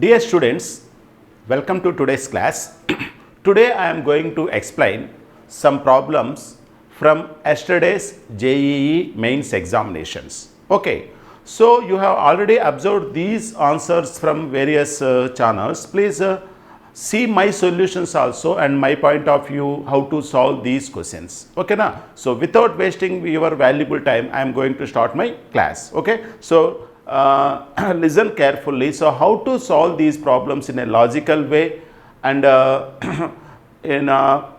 Dear students, welcome to today's class. Today I am going to explain some problems from yesterday's JEE mains examinations. Okay, so you have already observed these answers from various channels. Please see my solutions also and my point of view how to solve these questions. Okay, na? So without wasting your valuable time, I am going to start my class. Okay, so listen carefully. So how to solve these problems in a logical way and in a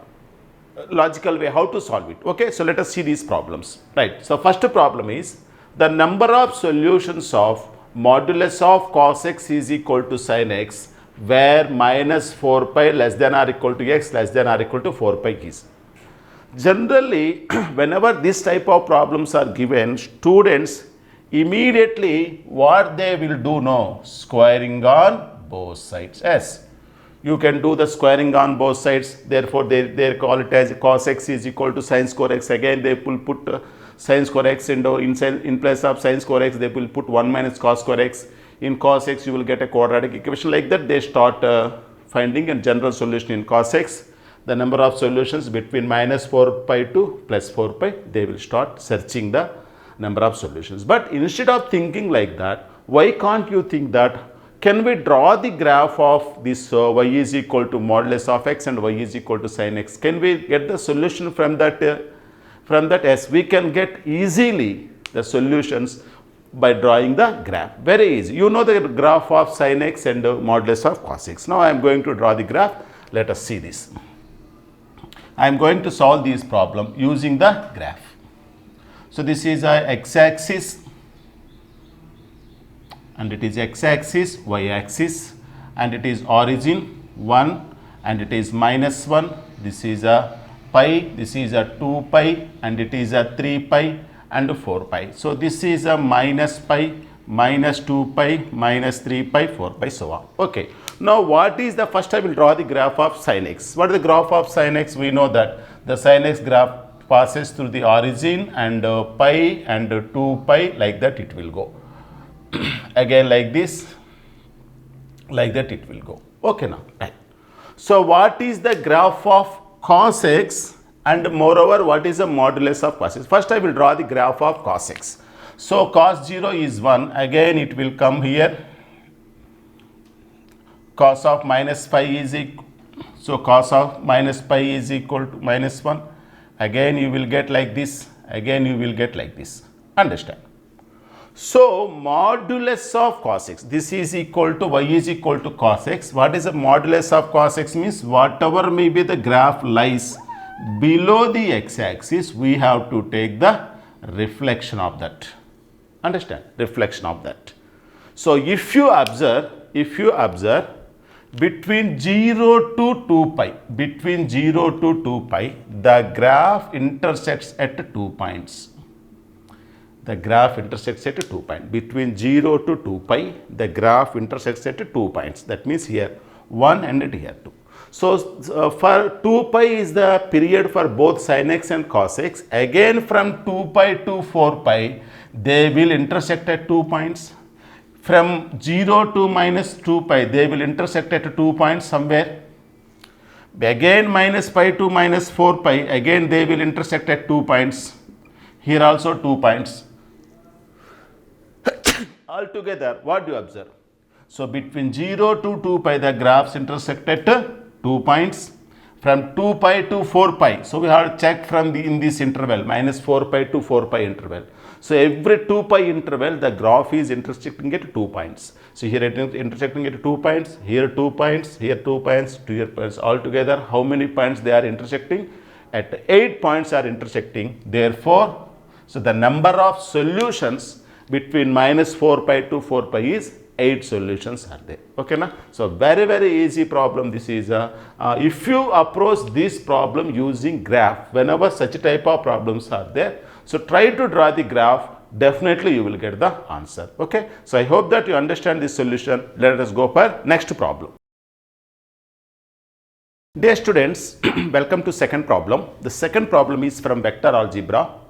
logical way, how to solve it. Okay, so let us see these problems. Right, so first problem is the number of solutions of modulus of cos x is equal to sin x where minus 4 pi less than or equal to x less than or equal to 4 pi is. Generally, whenever this type of problems are given, students immediately what they will do now, squaring on both sides. Yes, you can do the squaring on both sides, therefore they call it as cos x is equal to sin square x. Again they will put sin square x in place of sin square x they will put 1 minus cos square x. In cos x you will get a quadratic equation. Like that they start finding a general solution in cos x. The number of solutions between minus 4 pi to plus 4 pi, they will start searching the number of solutions. But instead of thinking like that, why can't you think that can we draw the graph of this y is equal to modulus of x and y is equal to sin x? Can we get the solution from that? Yes, we can get easily the solutions by drawing the graph. Very easy. You know the graph of sin x and modulus of cos x. Now I am going to draw the graph. Let us see this. I am going to solve this problem using the graph. So this is a x-axis and it is x-axis, y-axis and it is origin 1 and it is minus 1. This is a pi, this is a 2 pi and it is a 3 pi and 4 pi. So this is a minus pi, minus 2 pi, minus 3 pi, 4 pi, so on. Okay. Now what is the first I will draw the graph of sin x. What is the graph of sin x? We know that the sin x graph passes through the origin and pi and 2 pi, like that it will go. Again like this, like that it will go. Okay now, right. So what is the graph of cos x and moreover what is the modulus of cos x? First I will draw the graph of cos x. So cos 0 is 1, again it will come here. Cos of minus pi is equal, so cos of minus pi is equal to minus 1. Again you will get like this, again you will get like this. Understand? So modulus of cos x, this is equal to y is equal to cos x. What is the modulus of cos x? Means whatever may be the graph lies below the x-axis, we have to take the reflection of that. Understand? Reflection of that. So if you observe between 0 to 2 pi, between 0 to 2 pi, the graph intersects at 2 points. The graph intersects at 2 points. Between 0 to 2 pi, the graph intersects at 2 points. That means here 1 and here 2. So for 2 pi is the period for both sin x and cos x. Again from 2 pi to 4 pi, they will intersect at 2 points. From 0 to minus 2 pi, they will intersect at 2 points somewhere. Again minus pi to minus 4 pi, again they will intersect at 2 points. Here also 2 points. Altogether, what do you observe? So between 0 to 2 pi, the graphs intersect at 2 points. From 2 pi to 4 pi, so we have checked from in this interval, minus 4 pi to 4 pi interval. So every 2 pi interval, the graph is intersecting at 2 points. So here it is intersecting at 2 points, here 2 points, here 2 points, 2 points. Altogether, how many points they are intersecting? At 8 points are intersecting. Therefore, so the number of solutions between minus 4 pi to 4 pi is 8 solutions are there. Okay na? So very easy problem this is. If you approach this problem using graph, whenever such type of problems are there, so try to draw the graph, definitely you will get the answer. Okay, so I hope that you understand this solution. Let us go for next problem. Dear students, welcome to second problem. The second problem is from vector algebra.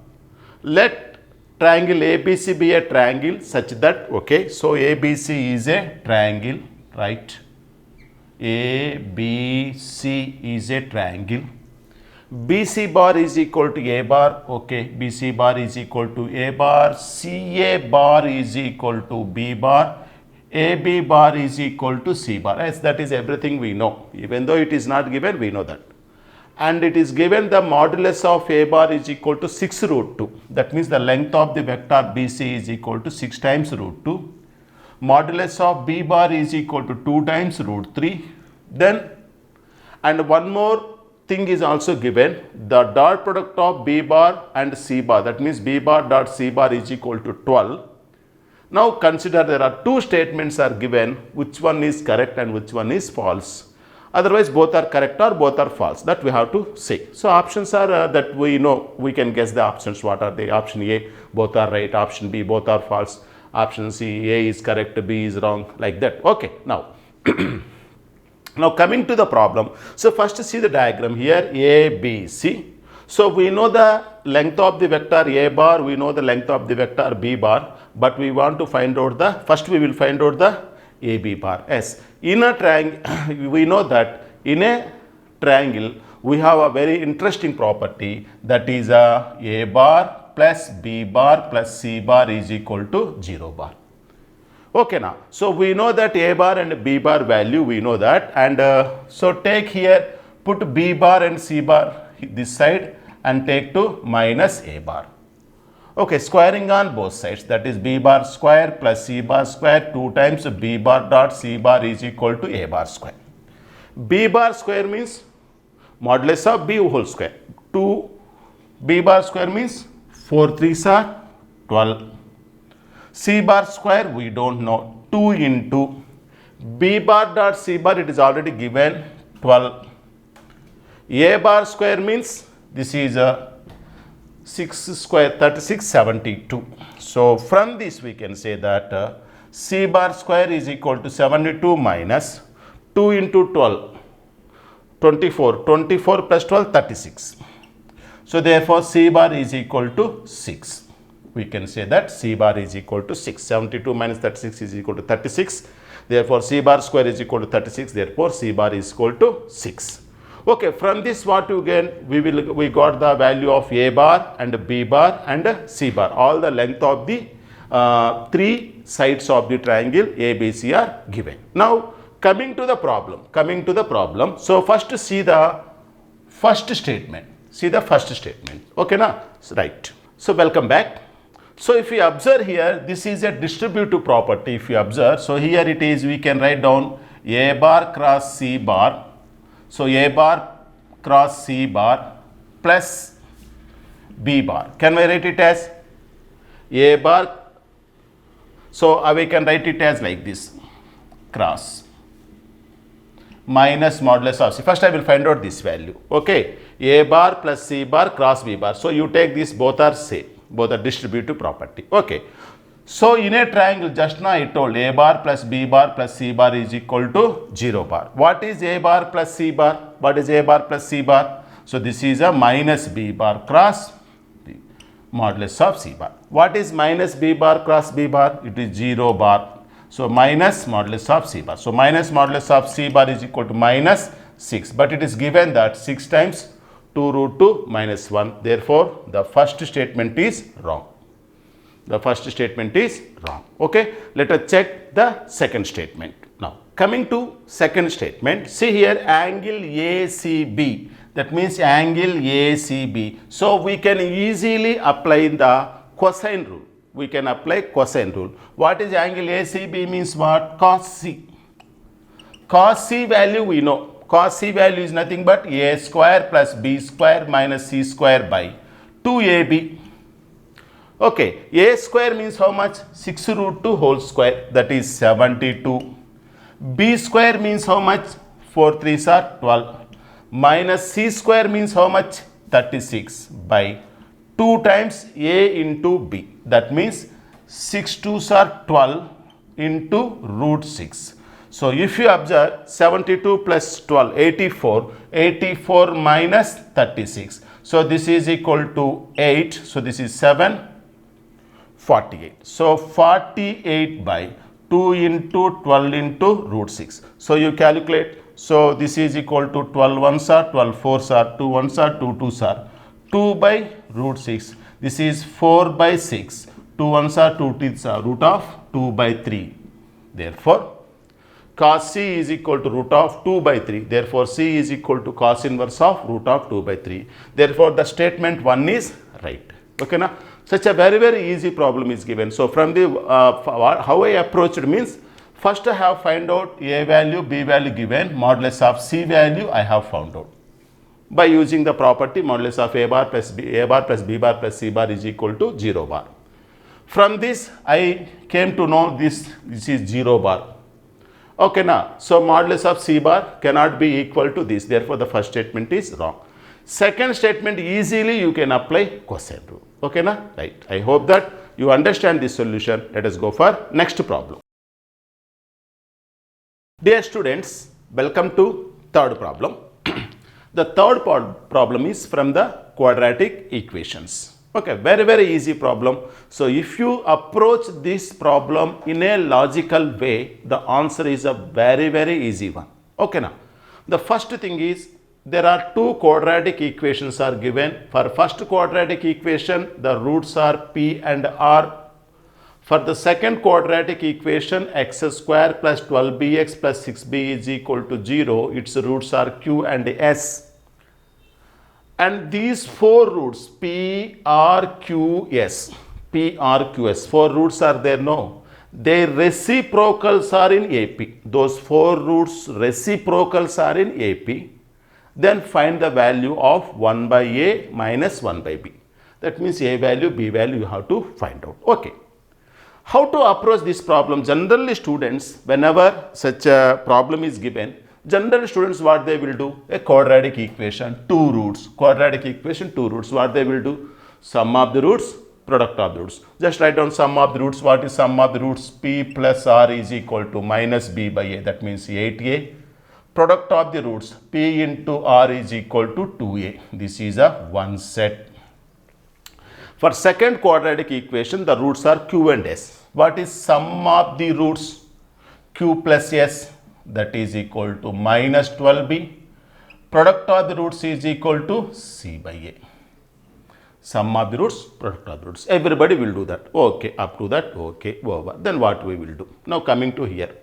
Let triangle ABC be a triangle such that, okay, so ABC is a triangle right? ABC is a triangle. BC bar is equal to A bar, okay, BC bar is equal to A bar, CA bar is equal to B bar, AB bar is equal to C bar. Yes, that is everything we know. Even though it is not given, we know that. And it is given the modulus of A bar is equal to 6 root 2. That means the length of the vector BC is equal to 6 times root 2. Modulus of B bar is equal to 2 times root 3. Then, and one more thing is also given, the dot product of B bar and C bar, that means B bar dot C bar is equal to 12. Now consider there are two statements are given, which one is correct and which one is false. Otherwise both are correct or both are false, that we have to say. So options are that we know, we can guess the options. What are they? Option A, both are right. Option B, both are false. Option C, A is correct, B is wrong, like that. Okay, now now coming to the problem. So first see the diagram here, A, B, C. So we know the length of the vector A bar, we know the length of the vector B bar, but we want to find out the, first we will find out the AB bar. Yes, in a triangle, we know that in a triangle, we have a very interesting property, that is A bar plus B bar plus C bar is equal to 0 bar. Okay, now, so we know that A bar and B bar value, we know that, and so take here, put B bar and C bar this side and take to minus A bar. Okay, squaring on both sides, that is B bar square plus C bar square 2 times B bar dot C bar is equal to A bar square. B bar square means modulus of B whole square. 2 B bar square means 4 3s are 12. C bar square we don't know, 2 into B bar dot C bar, it is already given 12. A bar square means this is a 6 square 36 72. So from this we can say that C bar square is equal to 72 minus 2 into 12 24, 24 plus 12 36. So therefore C bar is equal to 6. We can say that C bar is equal to 6. 72 minus 36 is equal to 36. Therefore, C bar square is equal to 36. Therefore, C bar is equal to 6. Okay, from this what you get, we got the value of A bar and B bar and C bar. All the length of the three sides of the triangle ABC are given. Now, coming to the problem. So, first see the first statement. Okay, na? Right. So, welcome back. So, if you observe here, this is a distributive property. If you observe, so here it is, we can write down A bar cross C bar. So, A bar cross C bar plus B bar. Can we write it as A bar? So, we can write it as like this, cross minus modulus of C. First, I will find out this value. Okay, A bar plus C bar cross B bar. So, you take this, both are same. Both are distributive property. Okay. So, in a triangle, just now I told A bar plus B bar plus C bar is equal to 0 bar. What is A bar plus C bar? What is A bar plus C bar? So, this is a minus B bar cross B, modulus of C bar. What is minus B bar cross B bar? It is 0 bar. So, minus modulus of C bar. So, minus modulus of C bar is equal to minus 6. But it is given that 6 times 2 root 2 minus 1. Therefore, the first statement is wrong. Okay. Let us check the second statement. Now, coming to second statement, see here angle ACB. That means angle ACB. So, we can easily apply the cosine rule. What is angle ACB means what? Cos C. Cos C value we know. Cos C value is nothing but A square plus B square minus C square by 2AB. Okay, A square means how much? 6 root 2 whole square, that is 72. B square means how much? 4 3s are 12. Minus C square means how much? 36 by 2 times A into B. That means 6 2s are 12 into root 6. So, if you observe 72 plus 12, 84, 84 minus 36. So, this is equal to 8. So, this is 7, 48. So, 48 by 2 into 12 into root 6. So you calculate. So this is equal to 12 ones are 12 fours are 2 ones are 2 twos are 2 by root 6. This is 4 by 6. 2 ones are 2 tenths are root of 2 by 3. Therefore, cos C is equal to root of 2 by 3. Therefore, C is equal to cos inverse of root of 2 by 3. Therefore, the statement 1 is right. Okay, now such a very easy problem is given. So, from the how I approached means, first I have find out A value, B value given, modulus of C value I have found out by using the property modulus of A bar plus B bar plus C bar is equal to 0 bar. From this, I came to know this is 0 bar. Okay, now, so modulus of C bar cannot be equal to this. Therefore, the first statement is wrong. Second statement, easily you can apply cosine rule. Okay, now, right. I hope that you understand this solution. Let us go for next problem. Dear students, welcome to third problem. The third problem is from the quadratic equations. Okay, very easy problem. So, if you approach this problem in a logical way, the answer is a very easy one. Okay, now, the first thing is, there are two quadratic equations are given. For first quadratic equation, the roots are P and R. For the second quadratic equation, x square plus 12bx plus 6b is equal to 0. Its roots are Q and S. And these four roots, P, R, Q, S, P, R, Q, S, four roots are there, no. Their reciprocals are in AP. Those four roots reciprocals are in AP. Then find the value of 1 by A minus 1 by B. That means A value, B value you have to find out. Okay. How to approach this problem? Generally students, whenever such a problem is given, general students what they will do? A quadratic equation, two roots. Quadratic equation, two roots. What they will do? Sum of the roots, product of the roots. Just write down sum of the roots. What is sum of the roots? P plus R is equal to minus B by A. That means 8A. Product of the roots, P into R is equal to 2A. This is a one set. For second quadratic equation, the roots are Q and S. What is sum of the roots? Q plus S, that is equal to minus 12B. Product of the roots is equal to C by A. Sum of the roots, product of the roots. Everybody will do that. Okay, up to that, okay, over. Then what we will do? Now coming to here.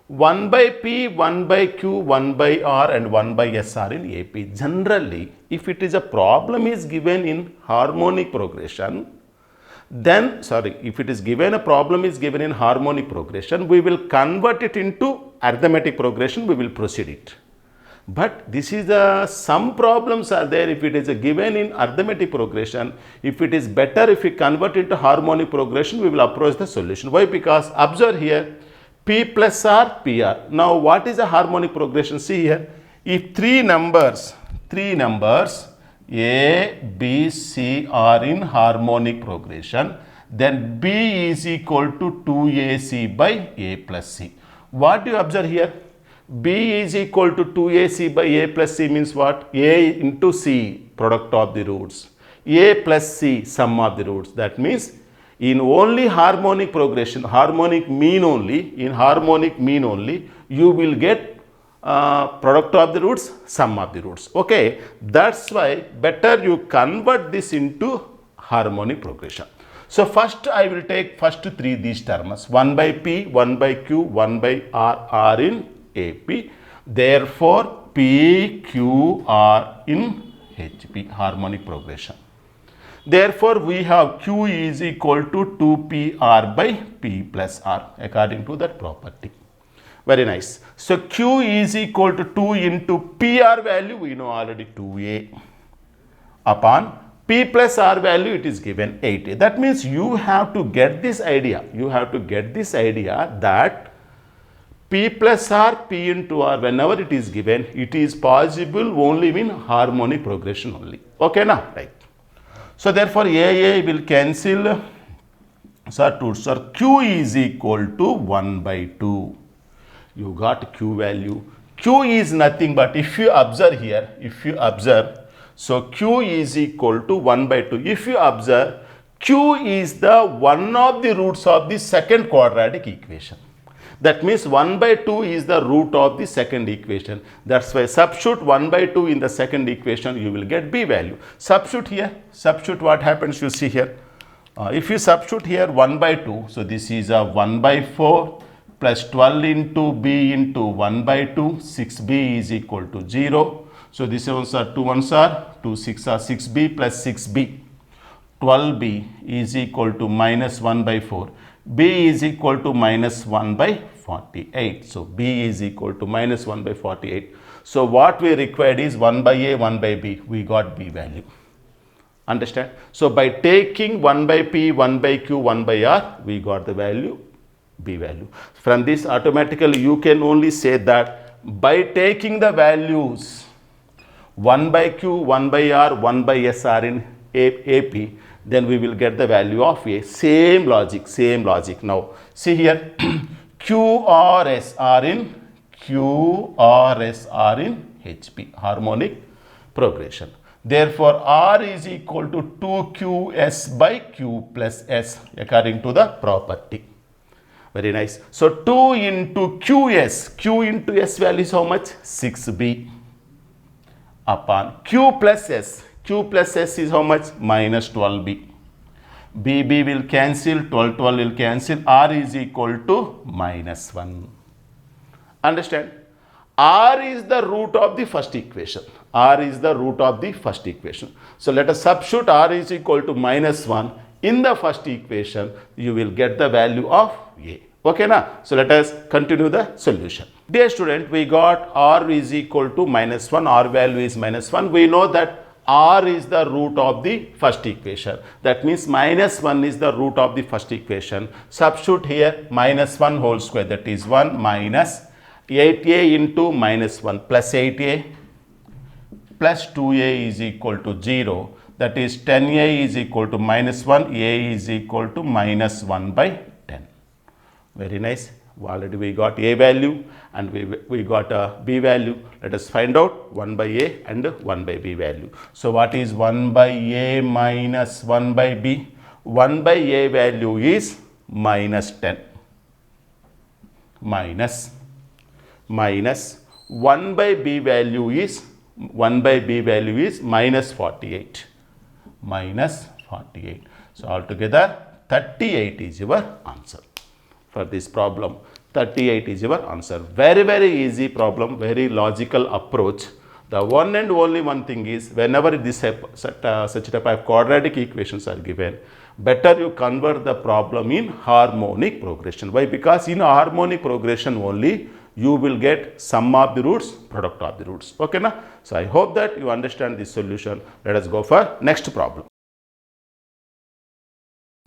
1 by P, 1 by Q, 1 by R and 1 by S are in AP. Generally, if it is a problem is given in harmonic progression, then, if it is given a problem is given in harmonic progression, we will convert it into arithmetic progression, we will proceed it. But this is some problems are there if it is given in arithmetic progression. If it is better if we convert into harmonic progression, we will approach the solution. Why? Because observe here, P plus R, PR. Now, what is a harmonic progression? See here, if three numbers A, B, C are in harmonic progression, then B is equal to 2AC by A plus C. What do you observe here? B is equal to 2AC by A plus C means what? A into C, product of the roots. A plus C, sum of the roots. That means in only harmonic progression, harmonic mean only, you will get product of the roots, sum of the roots. Okay, that's why better you convert this into harmonic progression. So first I will take first three these terms, 1 by P, 1 by Q, 1 by R are in AP. Therefore, P, Q are in HP, harmonic progression. Therefore, we have Q is equal to 2PR by P plus R according to that property. Very nice. So, Q is equal to 2 into PR value, we know already 2A upon P plus R value, it is given 8A. That means you have to get this idea. That P plus R, P into R, whenever it is given, it is possible only in harmonic progression only. Okay, now, right. So, therefore, A will cancel. So, Q is equal to 1 by 2. You got Q value. Q is nothing but if you observe here, so Q is equal to 1 by 2. If you observe, Q is the one of the roots of the second quadratic equation. That means 1 by 2 is the root of the second equation. That's why substitute 1 by 2 in the second equation, you will get b value. Substitute here, substitute what happens, you see here. If you substitute here 1 by 2, so this is a 1 by 4 plus 12 into b into 1 by 2, 6b is equal to 0. So this ones are 2 ones are 2 6 are 6b plus 6b. 12b is equal to minus 1 by 4. b is equal to minus 1 by 48. So b is equal to minus 1 by 48. So what we required is 1 by a, 1 by b. We got b value. Understand? So by taking 1 by p, 1 by q, 1 by r, we got the value, b value. From this automatically you can only say that by taking the values 1 by q, 1 by r, 1 by s are in AP, then we will get the value of a. Same logic, same logic. Now see here, q or s are in HP, harmonic progression. Therefore r is equal to 2qs by q plus s according to the property. Very nice. So 2 into qs, q into s value is how much? 6b upon q plus s. Q plus s is how much? Minus 12b. b will cancel, 12 will cancel, r is equal to minus 1. Understand? R is the root of the first equation. R is the root of the first equation. So let us substitute r is equal to minus 1 in the first equation. You will get the value of a. Okay na? So let us continue the solution. Dear student, we got r is equal to minus 1. R value is minus 1. We know that r is the root of the first equation. That means minus 1 is the root of the first equation. Substitute here minus 1 whole square, that is 1 minus 8a into minus 1 plus 8a plus 2a is equal to 0. That is 10a is equal to minus 1, a is equal to minus 1 by 10. Very nice. Already we got a value and we got a b value. Let us find out 1 by a and 1 by b value. So what is 1 by a minus 1 by b? 1 by a value is minus 10 minus 1 by b value is minus 48. So altogether 38 is your answer. For this problem, 38 is your answer. Very, very easy problem, very logical approach. The one and only one thing is, whenever such type of quadratic equations are given, better you convert the problem in harmonic progression. Why? Because in harmonic progression only, you will get sum of the roots, product of the roots. Okay na? So I hope that you understand this solution. Let us go for next problem.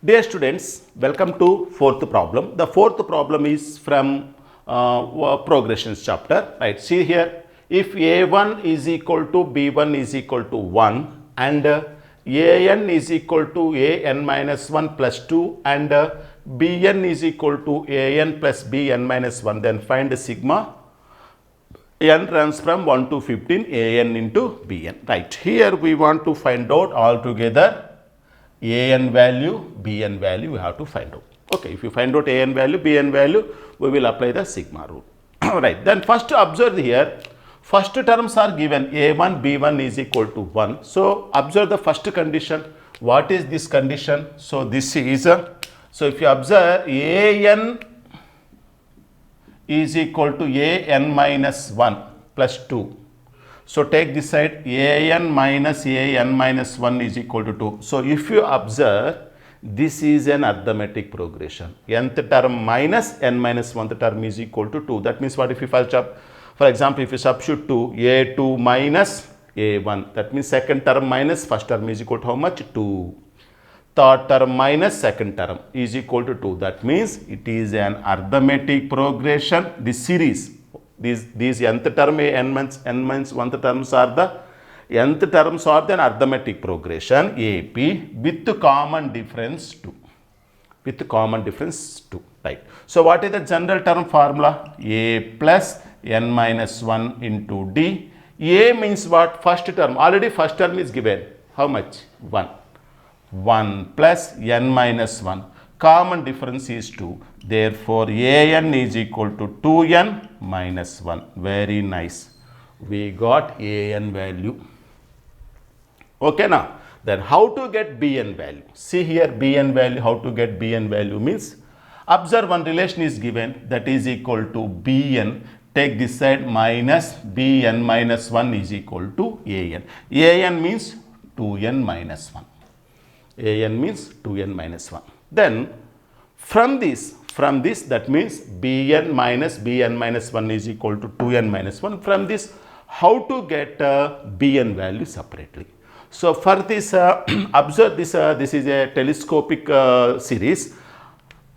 Dear students, welcome to fourth problem. The fourth problem is from progressions chapter. Right, see here, if a1 is equal to b1 is equal to 1 and an is equal to an minus 1 plus 2 and bn is equal to an plus bn minus 1, then find sigma n runs from 1 to 15 an into bn. Right, here we want to find out altogether an value, bn value we have to find out. Okay, if you find out an value, bn value, we will apply the sigma rule. Right, then first observe here, first terms are given a1, b1 is equal to 1. So observe the first condition. What is this condition? So this is so if you observe an is equal to an minus 1 plus 2. So take this side, an minus 1 is equal to 2. So if you observe, this is an arithmetic progression. Nth term minus n minus 1th term is equal to 2. That means what if you first up, for example, if you substitute 2, a2 minus a1, that means second term minus first term is equal to how much? 2. Third term minus second term is equal to 2. That means it is an arithmetic progression. This series, these nth term n minus 1th terms are the nth terms are the arithmetic progression AP with common difference 2. Right. So what is the general term formula? A plus n minus 1 into d. A means what? First term. Already first term is given. How much? 1. 1 plus n minus 1. common difference is 2. Therefore, an is equal to 2n minus 1. Very nice. We got an value. Okay, now then how to get bn value? See here, bn value, how to get bn value means, observe one relation is given, that is equal to bn, take this side, minus bn minus 1 is equal to an. An means 2n minus 1. An means 2n minus 1. Then from this that means bn minus 1 is equal to 2n minus 1. From this, how to get bn value separately? So for this, observe this, this is a telescopic series.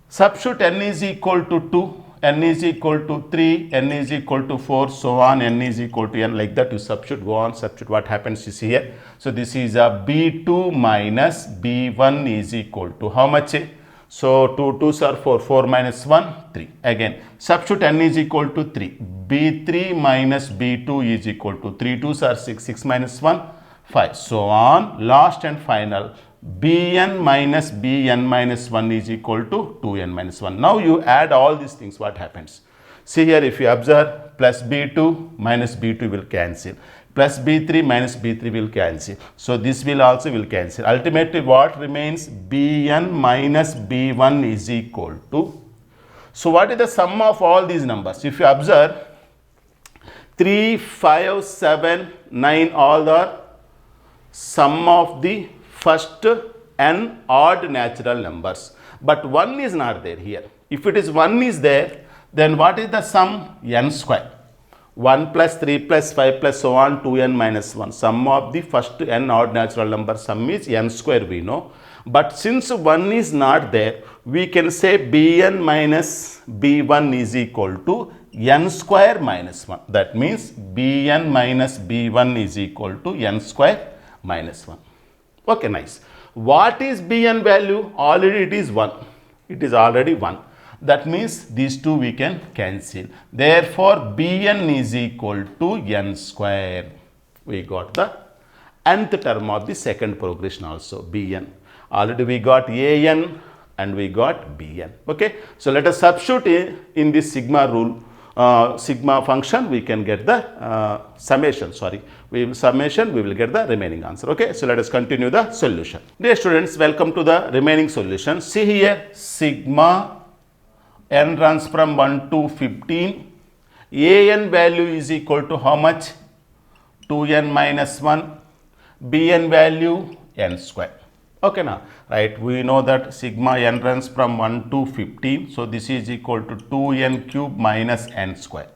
Substitute n is equal to 2, n is equal to 3, n is equal to 4, so on, n is equal to n, like that you substitute, go on, substitute, what happens is here. So this is a b2 minus b1 is equal to how much? So 2 2s are 4, 4 minus 1, 3. Again, substitute n is equal to 3, b3 minus b2 is equal to 3 2s are 6, 6 minus 1, 5, so on. Last and final, bn minus 1 is equal to 2n minus 1. Now you add all these things, what happens? See here, if you observe, plus b2 minus b2 will cancel, plus b3 minus b3 will cancel. So this will also will cancel. Ultimately what remains? bn minus b1 is equal to. So what is the sum of all these numbers? If you observe, 3, 5, 7, 9, all are sum of the first n odd natural numbers, but 1 is not there here. If it is 1 is there, then what is the sum? N square. 1 plus 3 plus 5 plus so on, 2n minus 1. Sum of the first n odd natural number sum is n square, we know. But since 1 is not there, we can say bn minus b1 is equal to n square minus 1. That means bn minus b1 is equal to n square minus 1. Okay, nice. What is bn value? Already it is 1. It is already 1. That means these two we can cancel. Therefore, bn is equal to n square. We got the nth term of the second progression also, bn. Already we got an and we got bn. Okay. So let us substitute in this sigma rule, sigma function, we can get the summation. Sorry, we will summation, we will get the remaining answer. Okay. So let us continue the solution. Dear students, welcome to the remaining solution. See here, sigma n runs from 1 to 15. An value is equal to how much? 2n minus 1. Bn value n square. Okay, now, right, we know that sigma n runs from 1 to 15. So this is equal to 2n cube minus n square.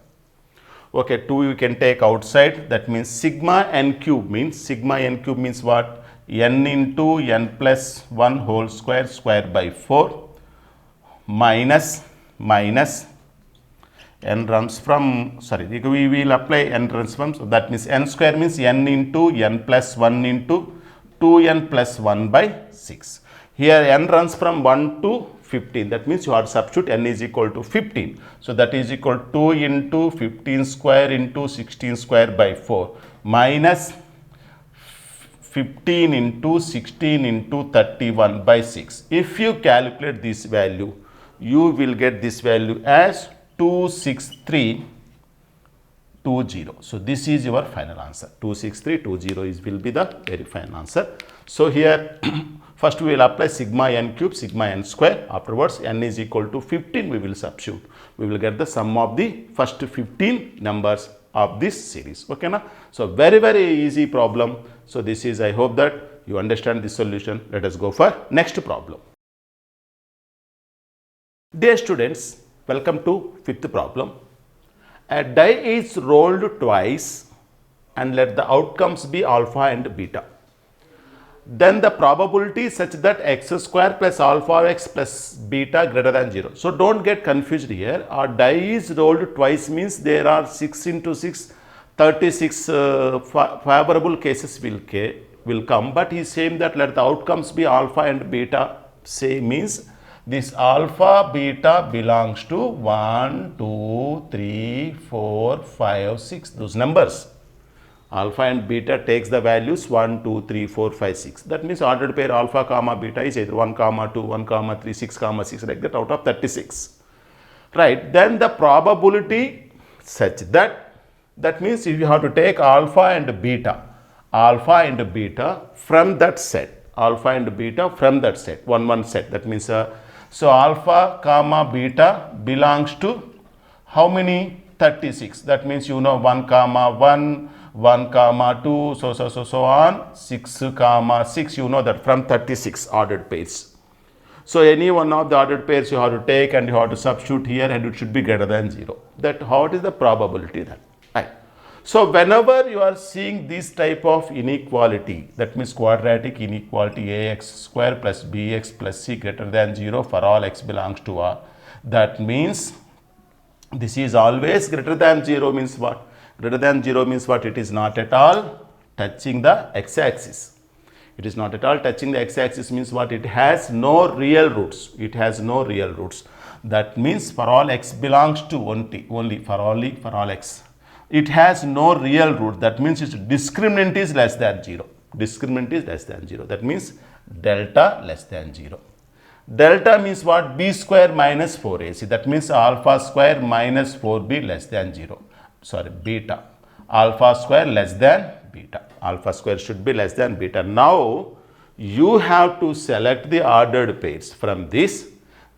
Okay, 2 you can take outside. That means sigma n cube means what? N into n plus 1 whole square by 4 minus n runs from, sorry, we will apply n runs from, so that means n square means n into n plus 1 into 2n plus 1 by 6. Here n runs from 1 to 15, that means you have to substitute n is equal to 15. So that is equal to 2 into 15 square into 16 square by 4 minus 15 into 16 into 31 by 6. If you calculate this value, you will get this value as 26320. So this is your final answer. 26320 will be the very final answer. So here first we will apply sigma n cube, sigma n square. Afterwards n is equal to 15, we will substitute. We will get the sum of the first 15 numbers of this series. Okay, na? So very easy problem. So this is, I hope that you understand this solution. Let us go for next problem. Dear students, welcome to fifth problem. A die is rolled twice and let the outcomes be alpha and beta. Then the probability is such that x square plus alpha x plus beta greater than 0. So don't get confused here. Our die is rolled twice means there are 6 into 6, 36 favorable cases will come. But he is saying that let the outcomes be alpha and beta. Say means this alpha beta belongs to 1, 2, 3, 4, 5, 6, those numbers. Alpha and beta takes the values 1, 2, 3, 4, 5, 6. That means ordered pair alpha comma beta is either 1 comma 2, 1 comma 3, 6 comma 6 like that out of 36. Right. Then the probability such that means if you have to take alpha and beta from that set, one set. That means so alpha comma beta belongs to how many? 36. That means 1 comma 1, 1 comma 2, so on, 6 comma 6, that from 36 ordered pairs. So any one of the ordered pairs you have to take and you have to substitute here, and it should be greater than 0. That what is the probability then? Right. So whenever you are seeing this type of inequality, that means quadratic inequality ax square plus bx plus c greater than 0 for all x belongs to R, that means this is always greater than 0 means what? Greater than 0 means what? It is not at all touching the x-axis. It is not at all touching the x-axis means what? It has no real roots. That means for all x belongs to only for all x. It has no real root. That means its discriminant is less than 0. That means delta less than 0. Delta means what? B square minus 4ac. That means alpha square minus 4b less than 0. Sorry, beta. Alpha square less than beta. Alpha square should be less than beta. Now, you have to select the ordered pairs from this.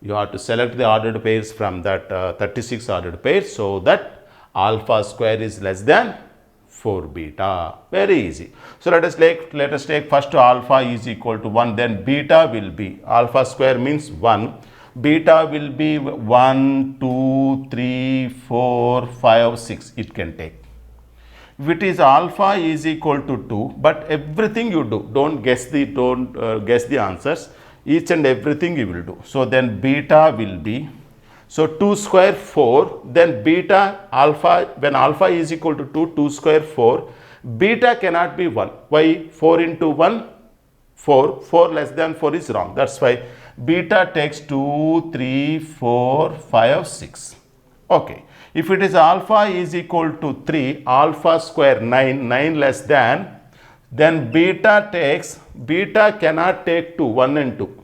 You have to select the ordered pairs from that 36 ordered pairs so that alpha square is less than 4 beta. Very easy. So let us take first alpha is equal to 1, then beta will be, alpha square means 1, beta will be 1, 2, 3, 4, 5, 6 it can take. If it is alpha is equal to 2, but everything you do, don't guess the answers, each and everything you will do. So then beta will be, so 2 square 4, then beta alpha, when alpha is equal to 2, 2 square 4, beta cannot be 1. Why? 4 into 1, 4, 4 less than 4 is wrong. That's why beta takes 2, 3, 4, 5, 6. Okay. If it is alpha is equal to 3, alpha square 9, 9 less than, then beta cannot take 2, 1 and 2.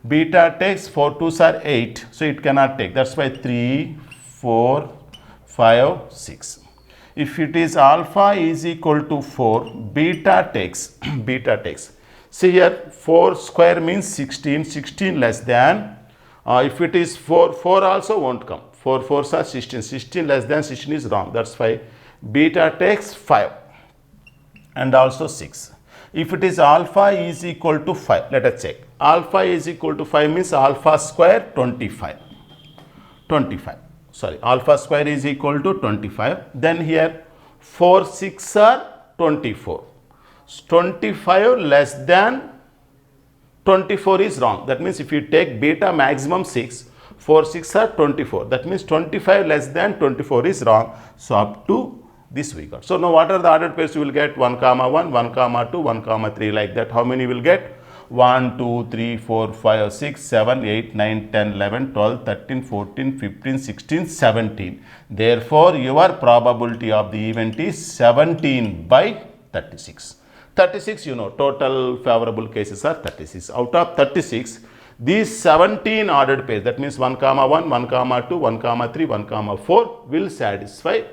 Beta takes 4 2s are 8, so it cannot take. That's why 3, 4, 5, 6. If it is alpha is equal to 4, beta takes, see here 4 square means 16, 16 less than, if it is 4, 4 also won't come. 4 4s are 16, 16 less than 16 is wrong. That's why beta takes 5 and also 6. If it is alpha is equal to 5, let us check. Alpha is equal to 5 means alpha square 25. Sorry, alpha square is equal to 25. Then here 4 6 are 24. 25 less than 24 is wrong. That means if you take beta maximum 6, 4 6 are 24. That means 25 less than 24 is wrong. So up to this we got. So now what are the ordered pairs you will get? 1 comma 1, 1 comma 2, 1 comma 3 like that. How many you will get? 1, 2, 3, 4, 5, 6, 7, 8, 9, 10, 11, 12, 13, 14, 15, 16, 17. Therefore, your probability of the event is 17 by 36. 36, total favorable cases are 36. Out of 36, these 17 ordered pairs, that means 1 comma 1, 1 comma 2, 1 comma 3, 1 comma 4 will satisfy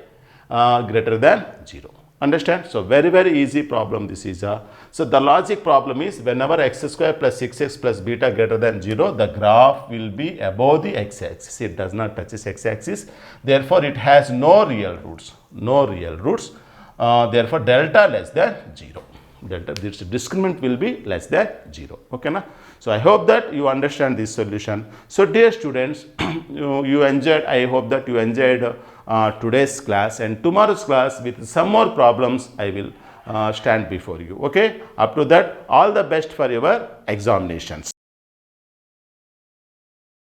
greater than 0. Understand? So very, very easy problem this is. So the logic problem is whenever x square plus 6x plus beta greater than 0, the graph will be above the x-axis. It does not touch its x-axis. Therefore, it has no real roots. Therefore, delta less than 0. This discriminant will be less than 0. Okay, na? So I hope that you understand this solution. So dear students, you enjoyed. I hope that you enjoyed today's class, and tomorrow's class with some more problems I will stand before you. Okay, up to that, all the best for your examinations.